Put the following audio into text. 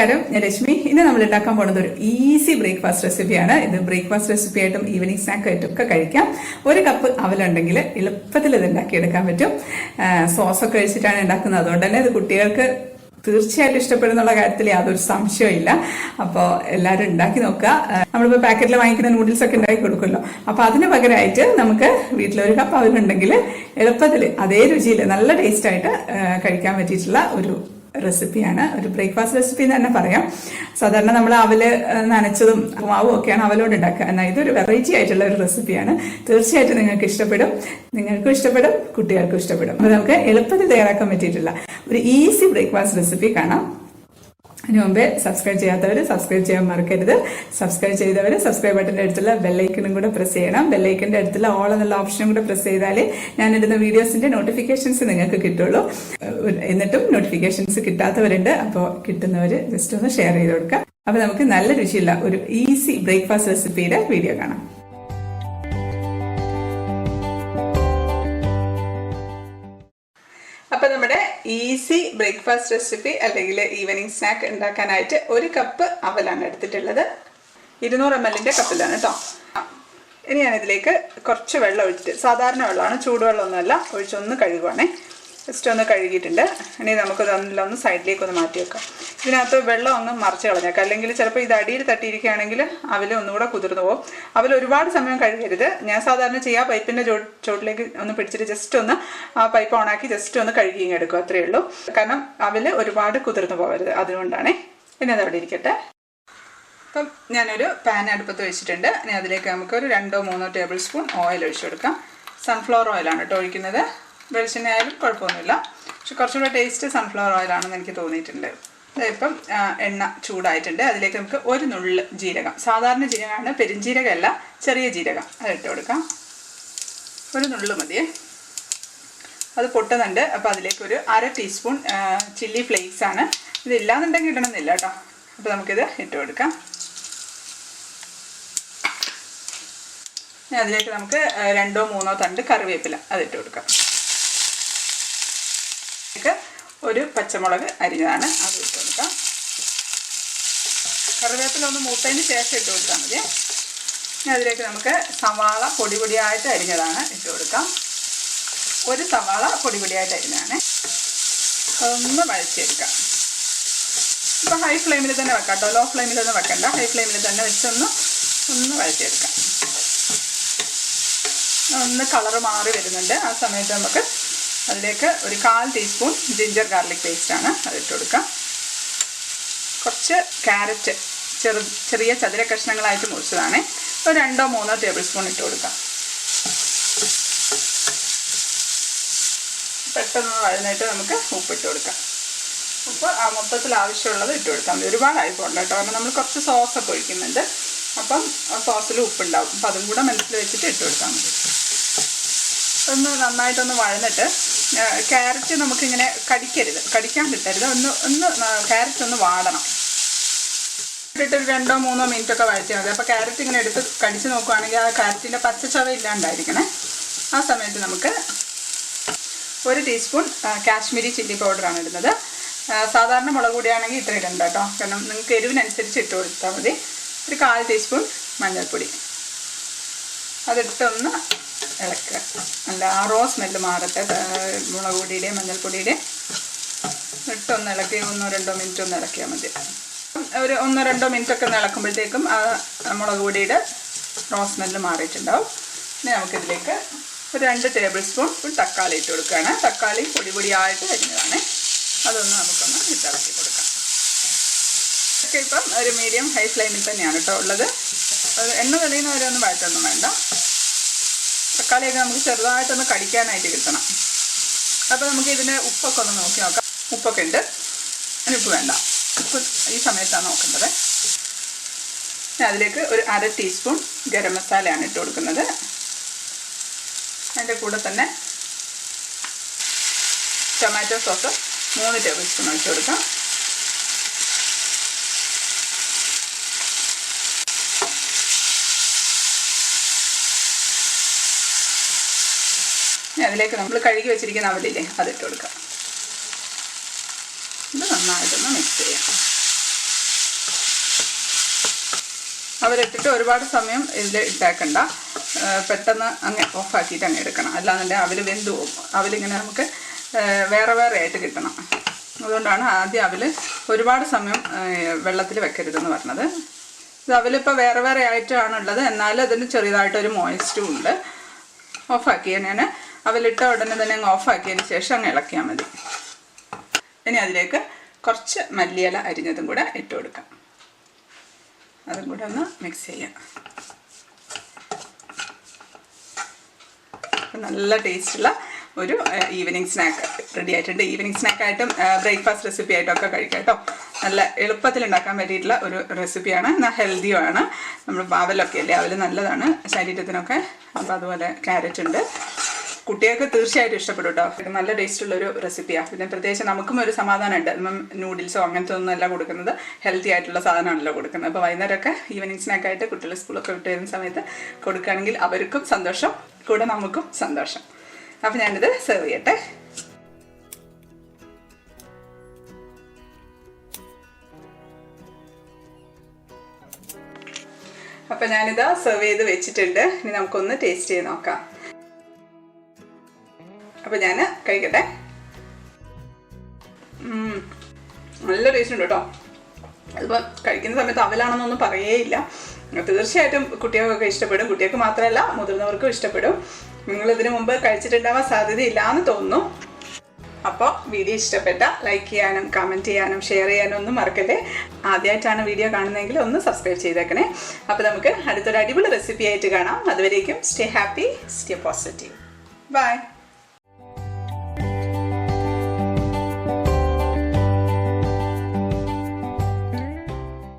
നമസ്കാരം, ഞാൻ രശ്മി. ഇന്ന് നമ്മൾ ഉണ്ടാക്കാൻ പോകുന്നത് ഒരു ഈസി ബ്രേക്ക്ഫാസ്റ്റ് റെസിപ്പിയാണ്. ഇത് ബ്രേക്ക്ഫാസ്റ്റ് റെസിപ്പി ആയിട്ടും ഈവനിങ് സ്നാക്ക് ആയിട്ടും ഒക്കെ കഴിക്കാം. ഒരു കപ്പ് അവലുണ്ടെങ്കിൽ എളുപ്പത്തിൽ ഇത് ഉണ്ടാക്കിയെടുക്കാൻ പറ്റും. സോസൊക്കെ ഒഴിച്ചിട്ടാണ് ഉണ്ടാക്കുന്നത്. അതുകൊണ്ട് തന്നെ ഇത് കുട്ടികൾക്ക് തീർച്ചയായിട്ടും ഇഷ്ടപ്പെടുന്നുള്ള കാര്യത്തിൽ യാതൊരു സംശയമില്ല. അപ്പോൾ എല്ലാവരും ഉണ്ടാക്കി നോക്കുക. നമ്മളിപ്പോൾ പാക്കറ്റിൽ വാങ്ങിക്കുന്ന നൂഡിൽസ് ഒക്കെ ഉണ്ടാക്കി കൊടുക്കുമല്ലോ. അപ്പോൾ അതിന് പകരമായിട്ട് നമുക്ക് വീട്ടിലൊരു കപ്പ് അവലുണ്ടെങ്കിൽ എളുപ്പത്തിൽ അതേ രുചിയിൽ നല്ല ടേസ്റ്റായിട്ട് കഴിക്കാൻ പറ്റിയിട്ടുള്ള ഒരു റെസിപ്പിയാണ്. ഒരു ബ്രേക്ക്ഫാസ്റ്റ് റെസിപ്പി എന്ന് തന്നെ പറയാം. സാധാരണ നമ്മൾ അവല് നനച്ചതും മാവും ഒക്കെയാണ് അവലോട് ഉണ്ടാക്കുക. എന്നാൽ ഇതൊരു വെറൈറ്റി ആയിട്ടുള്ള ഒരു റെസിപ്പിയാണ്. തീർച്ചയായിട്ടും നിങ്ങൾക്ക് ഇഷ്ടപ്പെടും. നിങ്ങൾക്കും ഇഷ്ടപ്പെടും, കുട്ടികൾക്കും ഇഷ്ടപ്പെടും. അപ്പോൾ നമുക്ക് എളുപ്പത്തിൽ തയ്യാറാക്കാൻ പറ്റിയിട്ടുള്ള ഒരു ഈസി ബ്രേക്ക്ഫാസ്റ്റ് റെസിപ്പി കാണാം. അതിന് മുമ്പേ സബ്സ്ക്രൈബ് ചെയ്യാത്തവർ സബ്സ്ക്രൈബ് ചെയ്യാൻ മറക്കരുത്. സബ്സ്ക്രൈബ് ചെയ്തവർ സബ്സ്ക്രൈബ് ബട്ടൻ്റെ അടുത്തുള്ള ബെല്ലൈക്കണും കൂടെ പ്രസ് ചെയ്യണം. ബെല്ലൈക്കൻ്റെ അടുത്തുള്ള ഓൾ എന്നുള്ള ഓപ്ഷനും കൂടെ പ്രസ് ചെയ്താലേ ഞാനിടുന്ന വീഡിയോസിന്റെ നോട്ടിഫിക്കേഷൻസ് നിങ്ങൾക്ക് കിട്ടുള്ളൂ. എന്നിട്ടും നോട്ടിഫിക്കേഷൻസ് കിട്ടാത്തവരുണ്ട്. അപ്പോൾ കിട്ടുന്നവർ ജസ്റ്റ് ഒന്ന് ഷെയർ ചെയ്ത് കൊടുക്കുക. അപ്പോൾ നമുക്ക് നല്ല രുചിയുള്ള ഒരു ഈസി ബ്രേക്ക്ഫാസ്റ്റ് റെസിപ്പിയുടെ വീഡിയോ കാണാം. അപ്പൊ നമ്മുടെ ഈസി ബ്രേക്ക്ഫാസ്റ്റ് റെസിപ്പി അല്ലെങ്കിൽ ഈവനിങ് സ്നാക്ക് ഉണ്ടാക്കാനായിട്ട് ഒരു കപ്പ് അവലാണ് എടുത്തിട്ടുള്ളത്. 200 ml കപ്പിലാണ് കേട്ടോ. ഇനി ഞാനിതിലേക്ക് കുറച്ച് വെള്ളം ഒഴിച്ചിട്ട്, സാധാരണ വെള്ളമാണ്, ചൂടുവെള്ളമൊന്നുമല്ല, ഒഴിച്ചൊന്ന് കഴുകുവാണേ. ജസ്റ്റ് ഒന്ന് കഴുകിയിട്ടുണ്ട്. ഇനി നമുക്ക് ഒന്ന് സൈഡിലേക്ക് ഒന്ന് മാറ്റി വെക്കാം. ഇതിനകത്ത് വെള്ളം ഒന്ന് മറിച്ച് കളഞ്ഞേക്കാം. അല്ലെങ്കിൽ ചിലപ്പോൾ ഇത് അടിയിൽ തട്ടിയിരിക്കുകയാണെങ്കിൽ അവൽ ഒന്നുകൂടെ കുതിർന്നു പോകും. അവൽ ഒരുപാട് സമയം കഴുകരുത്. ഞാൻ സാധാരണ ചെയ്യുക, പൈപ്പിൻ്റെ ചോട്ടിലേക്ക് ഒന്ന് പിടിച്ചിട്ട് ജസ്റ്റ് ഒന്ന് ആ പൈപ്പ് ഓണാക്കി ജസ്റ്റ് ഒന്ന് കഴുകി എടുക്കും, അത്രയേ ഉള്ളൂ. കാരണം അവൽ ഒരുപാട് കുതിർന്നു പോകരുത്, അതുകൊണ്ടാണേ. പിന്നെ അതവിടെ ഇരിക്കട്ടെ. അപ്പം ഞാനൊരു പാൻ അടുപ്പത്ത് വെച്ചിട്ടുണ്ട്. ഇനി അതിലേക്ക് നമുക്കൊരു 2-3 ടേബിൾ സ്പൂൺ ഓയിൽ ഒഴിച്ചു കൊടുക്കാം. സൺഫ്ലവർ ഓയിലാണ് കേട്ടോ ഒഴിക്കുന്നത്. വെളിച്ചെണ്ണ ആയാലും കുഴപ്പമൊന്നുമില്ല, പക്ഷെ കുറച്ചുകൂടെ ടേസ്റ്റ് സൺഫ്ലവർ ഓയിലാണെന്ന് എനിക്ക് തോന്നിയിട്ടുണ്ട്. ഇപ്പം എണ്ണ ചൂടായിട്ടുണ്ട്. അതിലേക്ക് നമുക്ക് ഒരു നുള്ള് ജീരകം, സാധാരണ ജീരകമാണ്, പെരുംജീരകമല്ല, ചെറിയ ജീരകം, അതിട്ട് കൊടുക്കാം. ഒരു നുള്ള് മതിയേ. അത് പൊട്ടുന്നുണ്ട്. അപ്പോൾ അതിലേക്ക് ഒരു 1/2 ടീസ്പൂൺ ചില്ലി ഫ്ലേക്സ് ആണ്. ഇതില്ലാന്നുണ്ടെങ്കിൽ ഇടണമെന്നില്ല കേട്ടോ. അപ്പോൾ നമുക്കിത് ഇട്ട് കൊടുക്കാം. അതിലേക്ക് നമുക്ക് 2-3 തണ്ട് കറിവേപ്പില അതിട്ട് കൊടുക്കാം. ഒരു പച്ചമുളക് അരിഞ്ഞതാണ്, അത് ഇട്ട് കൊടുക്കാം. കറിവേപ്പില ഒന്ന് മൂത്തതിന് ശേഷം ഇട്ട് കൊടുത്താൽ മതി. അതിലേക്ക് നമുക്ക് സവാള പൊടിയായിട്ട് അരിഞ്ഞതാണ് ഇട്ട് കൊടുക്കാം. ഒരു സവാള പൊടിയായിട്ട് അരിഞ്ഞതാണ്. അതൊന്ന് വഴച്ചെടുക്കാം. ഇപ്പോൾ ഹൈ ഫ്ലെയിമിൽ തന്നെ വെക്കാം കേട്ടോ, ലോ ഫ്ലെയിമിലൊന്നും വെക്കണ്ട. ഹൈ ഫ്ലെയിമിൽ തന്നെ വെച്ചൊന്ന് വഴച്ചെടുക്കാം. ഒന്ന് കളറ് മാറി വരുന്നുണ്ട്. ആ സമയത്ത് നമുക്ക് അതിലേക്ക് ഒരു 1/4 ടീസ്പൂൺ ജിഞ്ചർ ഗാർലിക് പേസ്റ്റാണ് അതിട്ട് കൊടുക്കാം. കുറച്ച് ക്യാരറ്റ് ചെറിയ ചതുര കഷ്ണങ്ങളായിട്ട് മുറിച്ചതാണ്. ഒരു 2-3 ടേബിൾ സ്പൂൺ ഇട്ട് കൊടുക്കാം. പെട്ടെന്ന് വഴന്നിട്ട് നമുക്ക് ഉപ്പിട്ട് കൊടുക്കാം. ഉപ്പ് മൊത്തത്തിൽ ആവശ്യമുള്ളത് ഇട്ട് കൊടുക്കാം. ഒരുപാടായി പോകണ്ട കേട്ടോ, കാരണം നമ്മൾ കുറച്ച് സോസൊക്കെ ഒഴിക്കുന്നുണ്ട്. അപ്പം സോസിൽ ഉപ്പുണ്ടാവും. അപ്പം അതും കൂടെ മനസ്സിൽ വെച്ചിട്ട് ഇട്ട് കൊടുത്താൽ മതി. ഒന്ന് നന്നായിട്ടൊന്ന് വഴന്നിട്ട് ക്യാരറ്റ് നമുക്കിങ്ങനെ കടിക്കാൻ കിട്ടരുത്. ഒന്ന് ക്യാരറ്റ് ഒന്ന് വാടണം. ഇട്ടിട്ട് ഒരു 2-3 മിനിറ്റൊക്കെ വഴറ്റിയാൽ മതി. അപ്പോൾ ക്യാരറ്റ് ഇങ്ങനെ എടുത്ത് കടിച്ച് നോക്കുകയാണെങ്കിൽ ആ ക്യാരറ്റിൻ്റെ പച്ചച്ചവ ഇല്ലാണ്ടായിരിക്കണേ. ആ സമയത്ത് നമുക്ക് 1 ടീസ്പൂൺ കാശ്മീരി ചില്ലി പൗഡറാണ് ഇടുന്നത്. സാധാരണ മുളക് പൊടിയാണെങ്കിൽ ഇത്ര ഇടണ്ട കേട്ടോ, കാരണം നിങ്ങൾക്ക് എരിവിനനുസരിച്ച് ഇട്ട് കൊടുത്താൽ മതി. ഒരു 1/4 ടീസ്പൂൺ മഞ്ഞൾപ്പൊടി അതിട്ടൊന്ന് ഇളക്കുക. നല്ല ആ റോ സ്മെല്ല് മാറട്ടെ, മുളക് പൊടിയുടെയും മഞ്ഞൾപ്പൊടിയുടെയും. ഇട്ടൊന്ന് ഇളക്കി 1-2 മിനിറ്റ് ഒന്ന് ഇളക്കിയാൽ മതി. ഒരു 1-2 മിനിറ്റൊക്കെ ഒന്ന് ഇളക്കുമ്പോഴത്തേക്കും ആ മുളക് പൊടിയുടെ റോ സ്മെല്ല് മാറിയിട്ടുണ്ടാവും. ഇനി നമുക്കിതിലേക്ക് ഒരു 2 ടേബിൾ സ്പൂൺ തക്കാളി ഇട്ട് കൊടുക്കുകയാണ്. തക്കാളി പൊടിയായിട്ട് അരിഞ്ഞതാണ്. അതൊന്ന് നമുക്കൊന്ന് ഇട്ടിളക്കി കൊടുക്കാം. ഒക്കെ ഇപ്പം ഒരു മീഡിയം ഹൈ ഫ്ലെയിമിൽ തന്നെയാണ് കേട്ടോ ഉള്ളത്. എണ്ണ തെളിയുന്നവരെ ഒന്നും വഴറ്റൊന്നും വേണ്ട. തക്കാളിയൊക്കെ നമുക്ക് ചെറുതായിട്ടൊന്ന് കടിക്കാനായിട്ട് കിട്ടണം. അപ്പോൾ നമുക്ക് ഇതിന് ഉപ്പൊക്കെ ഒന്ന് നോക്കി നോക്കാം. ഉപ്പൊക്കെ ഉണ്ട്. അതിന് ഉപ്പ് വേണ്ട, ഉപ്പ് ഈ സമയത്താണ് നോക്കേണ്ടത്. അതിലേക്ക് ഒരു 1/2 ടീസ്പൂൺ ഗരം മസാലയാണ് ഇട്ട് കൊടുക്കുന്നത്. അതിൻ്റെ കൂടെ തന്നെ ടൊമാറ്റോ സോസ് 3 ടേബിൾ സ്പൂൺ ഒഴിച്ച് കൊടുക്കാം. അതിലേക്ക് നമ്മൾ കഴുകി വെച്ചിരിക്കുന്ന അവലില്ലേ അതിട്ട് കൊടുക്കാം. ഇത് നന്നായിട്ടൊന്ന് മിക്സ് ചെയ്യാം. അവലിട്ടിട്ട് ഒരുപാട് സമയം ഇതിൽ ഇട്ടേക്കണ്ട, പെട്ടെന്ന് അങ്ങ് ഓഫാക്കിയിട്ട് അങ്ങ് എടുക്കണം, അല്ലാന്നുണ്ടെങ്കിൽ അവൽ വെന്ത് പോകും. അവലിങ്ങനെ നമുക്ക് വേറെ വേറെ ആയിട്ട് കിട്ടണം. അതുകൊണ്ടാണ് ആദ്യം അവൽ ഒരുപാട് സമയം വെള്ളത്തിൽ വെക്കരുതെന്ന് പറഞ്ഞത്. ഇത് അവലിപ്പോൾ വേറെ വേറെ ആയിട്ടാണുള്ളത്, എന്നാലും അതിന് ചെറിയതായിട്ടൊരു മോയിസ്റ്റും ഉണ്ട്. ഓഫാക്കിയ ഞാൻ അവലിട്ട ഉടനെ തന്നെ അങ്ങ് ഓഫാക്കിയതിന് ശേഷം അങ്ങ് ഇളക്കിയാൽ മതി. ഇനി അതിലേക്ക് കുറച്ച് മല്ലിയില അരിഞ്ഞതും കൂടെ ഇട്ട് കൊടുക്കാം. അതും കൂടെ ഒന്ന് മിക്സ് ചെയ്യാം. നല്ല ടേസ്റ്റുള്ള ഒരു ഈവനിങ് സ്നാക്ക് റെഡി ആയിട്ടുണ്ട്. ഈവനിങ് സ്നാക്കായിട്ടും ബ്രേക്ക്ഫാസ്റ്റ് റെസിപ്പി ആയിട്ടൊക്കെ കഴിക്കാം കേട്ടോ. നല്ല എളുപ്പത്തിൽ ഉണ്ടാക്കാൻ പറ്റിയിട്ടുള്ള ഒരു റെസിപ്പിയാണ്. എന്നാൽ ഹെൽത്തിയുമാണ്. നമ്മൾ അവലൊക്കെ അല്ലേ, അവൽ നല്ലതാണ് ശരീരത്തിനൊക്കെ. അപ്പോൾ അതുപോലെ ക്യാരറ്റ് ഉണ്ട്. കുട്ടികൾക്ക് തീർച്ചയായിട്ടും ഇഷ്ടപ്പെടും കേട്ടോ. ഇത് നല്ല ടേസ്റ്റുള്ളൊരു റെസിപ്പിയാണ്. പിന്നെ പ്രത്യേകിച്ച് നമുക്കും ഒരു സമാധാനമുണ്ട്. നമ്മൾ നൂഡിൽസോ അങ്ങനത്തെ ഒന്നുമല്ല കൊടുക്കുന്നത്, ഹെൽത്തി ആയിട്ടുള്ള സാധനമാണല്ലോ കൊടുക്കുന്നത്. അപ്പോൾ വൈകുന്നേരമൊക്കെ ഈവനിങ് സ്നാക്കായിട്ട് കുട്ടികൾ സ്കൂളൊക്കെ വിട്ട് വരുന്ന സമയത്ത് കൊടുക്കുകയാണെങ്കിൽ അവർക്കും സന്തോഷം, കൂടെ നമുക്കും സന്തോഷം. അപ്പോൾ ഞാനിത് സെർവ് ചെയ്യട്ടെ. അപ്പോൾ ഞാനിത് സെർവ് ചെയ്ത് വെച്ചിട്ടുണ്ട്. ഇനി നമുക്കൊന്ന് ടേസ്റ്റ് ചെയ്ത് നോക്കാം. അപ്പോൾ ഞാൻ കഴിക്കട്ടെ. നല്ല ടേസ്റ്റ് ഉണ്ട് കേട്ടോ. അതിപ്പോൾ കഴിക്കുന്ന സമയത്ത് അവലാണെന്നൊന്നും പറയേയില്ല. തീർച്ചയായിട്ടും കുട്ടികൾക്കൊക്കെ ഇഷ്ടപ്പെടും. കുട്ടികൾക്ക് മാത്രമല്ല മുതിർന്നവർക്കും ഇഷ്ടപ്പെടും. നിങ്ങളിതിനു മുമ്പ് കഴിച്ചിട്ടുണ്ടാവാൻ സാധ്യതയില്ല എന്ന് തോന്നുന്നു. അപ്പോൾ വീഡിയോ ഇഷ്ടപ്പെട്ട ലൈക്ക് ചെയ്യാനും കമൻറ്റ് ചെയ്യാനും ഷെയർ ചെയ്യാനും ഒന്നും മറക്കല്ലേ. ആദ്യമായിട്ടാണ് വീഡിയോ കാണുന്നതെങ്കിൽ ഒന്ന് സബ്സ്ക്രൈബ് ചെയ്തേക്കണേ. അപ്പോൾ നമുക്ക് അടുത്തൊരു അടിപൊളി റെസിപ്പി ആയിട്ട് കാണാം. അതുവരേക്കും stay happy, stay positive. By.